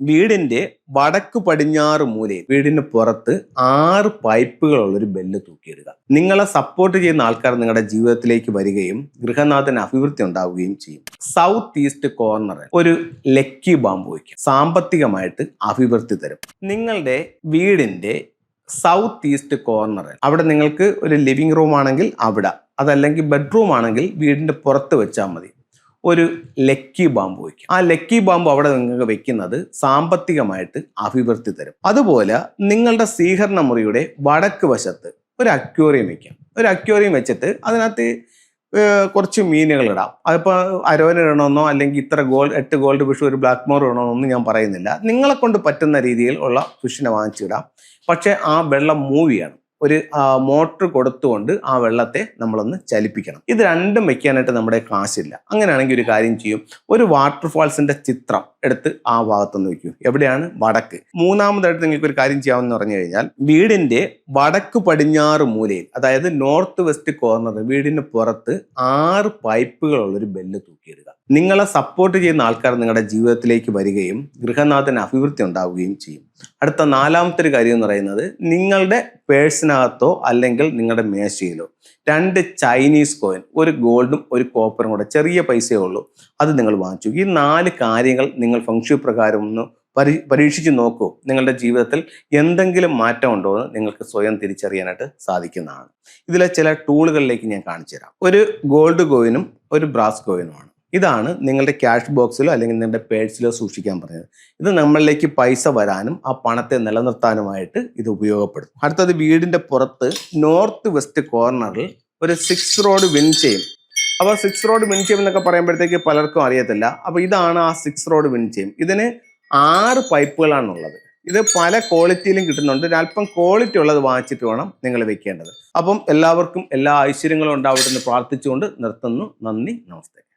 വീടിന്റെ വടക്ക് പടിഞ്ഞാറ് മൂലയിൽ വീടിന് പുറത്ത് 6 പൈപ്പുകളുള്ള ഒരു ബെല്ല് തൂക്കിയിടുക. നിങ്ങളെ സപ്പോർട്ട് ചെയ്യുന്ന ആൾക്കാർ നിങ്ങളുടെ ജീവിതത്തിലേക്ക് വരികയും ഗൃഹനാഥന് അഭിവൃദ്ധി ഉണ്ടാവുകയും ചെയ്യും. സൗത്ത് ഈസ്റ്റ് കോർണറിൽ ഒരു ലക്കി ബാമ്പ് വയ്ക്കും. സാമ്പത്തികമായിട്ട് അഭിവൃദ്ധി തരും. നിങ്ങളുടെ വീടിന്റെ സൗത്ത് ഈസ്റ്റ് കോർണറിൽ അവിടെ നിങ്ങൾക്ക് ഒരു ലിവിംഗ് റൂം ആണെങ്കിൽ അവിടെ, അതല്ലെങ്കിൽ ബെഡ്റൂം ആണെങ്കിൽ വീടിന്റെ പുറത്ത് വെച്ചാൽ മതി, ഒരു ലക്കി ബാമ്പ് വയ്ക്കും. ആ ലക്കി ബാമ്പ് അവിടെ നിങ്ങൾക്ക് വെക്കുന്നത് സാമ്പത്തികമായിട്ട് അഭിവൃദ്ധി തരും. അതുപോലെ നിങ്ങളുടെ സ്വീകരണ മുറിയുടെ വടക്ക് വശത്ത് ഒരു അക്വേറിയം വെക്കാം. ഒരു അക്വേറിയം വെച്ചിട്ട് അതിനകത്ത് കുറച്ച് മീനുകൾ ഇടാം. അതിപ്പോൾ അരോന ഇടണമെന്നോ അല്ലെങ്കിൽ ഇത്ര 8 ഗോൾഡ് ഫിഷ് ഒരു ബ്ലാക്ക് മോർ ഇടണമെന്നൊന്നും ഞാൻ പറയുന്നില്ല. നിങ്ങളെ കൊണ്ട് പറ്റുന്ന രീതിയിൽ ഉള്ള ഫിഷിനെ വാങ്ങിച്ചിടാം. പക്ഷെ ആ വെള്ളം മൂവ് ചെയ്യണം. ഒരു മോട്ടർ കൊടുത്തുകൊണ്ട് ആ വെള്ളത്തെ നമ്മളൊന്ന് ചലിപ്പിക്കണം. ഇത് രണ്ടും വെക്കാനായിട്ട് നമ്മുടെ കാശില്ല. അങ്ങനെയാണെങ്കിൽ ഒരു കാര്യം ചെയ്യും, ഒരു വാട്ടർഫാൾസിന്റെ ചിത്രം എടുത്ത് ആ ഭാഗത്തൊന്ന് വെക്കൂ. എവിടെയാണ്? വടക്ക്. മൂന്നാമതായിട്ട് നിങ്ങൾക്ക് ഒരു കാര്യം ചെയ്യാമെന്ന് പറഞ്ഞു കഴിഞ്ഞാൽ, വീടിന്റെ വടക്ക് പടിഞ്ഞാറ് മൂലയിൽ, അതായത് നോർത്ത് വെസ്റ്റ് കോർണർ വീടിന് പുറത്ത് 6 പൈപ്പുകളുള്ള ഒരു ബെല്ല് തൂക്കിയിടുക. നിങ്ങളെ സപ്പോർട്ട് ചെയ്യുന്ന ആൾക്കാർ നിങ്ങളുടെ ജീവിതത്തിലേക്ക് വരികയും ഗൃഹനാഥന് അഭിവൃദ്ധി ഉണ്ടാവുകയും ചെയ്യും. അടുത്ത 4ാമത്തെ ഒരു കാര്യം എന്ന് പറയുന്നത്, നിങ്ങളുടെ പേഴ്സിനകത്തോ അല്ലെങ്കിൽ നിങ്ങളുടെ മേശയിലോ 2 ചൈനീസ് കോയിൻ, ഒരു ഗോൾഡും ഒരു കോപ്പറും കൂടെ, ചെറിയ പൈസയേ ഉള്ളൂ, അത് നിങ്ങൾ വാങ്ങിച്ചു. ഈ 4 കാര്യങ്ങൾ നിങ്ങൾ ഫംഗ്ഷൻ പ്രകാരം ഒന്ന് പരീക്ഷിച്ച് നോക്കൂ. നിങ്ങളുടെ ജീവിതത്തിൽ എന്തെങ്കിലും മാറ്റം ഉണ്ടോ എന്ന് നിങ്ങൾക്ക് സ്വയം തിരിച്ചറിയാനായിട്ട് സാധിക്കുന്നതാണ്. ഇതിലെ ചില ടൂളുകളിലേക്ക് ഞാൻ കാണിച്ചു തരാം. ഒരു ഗോൾഡ് കോയിനും ഒരു ബ്രാസ് കോയിനുമാണ്. ഇതാണ് നിങ്ങളുടെ ക്യാഷ് ബോക്സിലോ അല്ലെങ്കിൽ നിങ്ങളുടെ പേഴ്സിലോ സൂക്ഷിക്കാൻ പറഞ്ഞത്. ഇത് നമ്മളിലേക്ക് പൈസ വരാനും ആ പണത്തെ നിലനിർത്താനുമായിട്ട് ഇത് ഉപയോഗപ്പെടും. അടുത്തത്, വീടിന്റെ പുറത്ത് നോർത്ത് വെസ്റ്റ് കോർണറിൽ ഒരു 6 റോഡ് വിൻ ചെയിൻ. അപ്പോൾ 6 റോഡ് വിൻ ചെയിൻ എന്നൊക്കെ പറയുമ്പോഴത്തേക്ക് പലർക്കും അറിയത്തില്ല. അപ്പോൾ ഇതാണ് ആ 6 റോഡ് വിൻ ചെയിൻ. ഇതിന് 6 പൈപ്പുകളാണുള്ളത്. ഇത് പല ക്വാളിറ്റിയിലും കിട്ടുന്നുണ്ട്. അല്പം ക്വാളിറ്റി ഉള്ളത് വാങ്ങിച്ചിട്ട് വേണം നിങ്ങൾ വെക്കേണ്ടത്. അപ്പം എല്ലാവർക്കും എല്ലാ ഐശ്വര്യങ്ങളും ഉണ്ടാവട്ടെ എന്ന് പ്രാർത്ഥിച്ചുകൊണ്ട് നിർത്തുന്നു. നന്ദി, നമസ്തേ.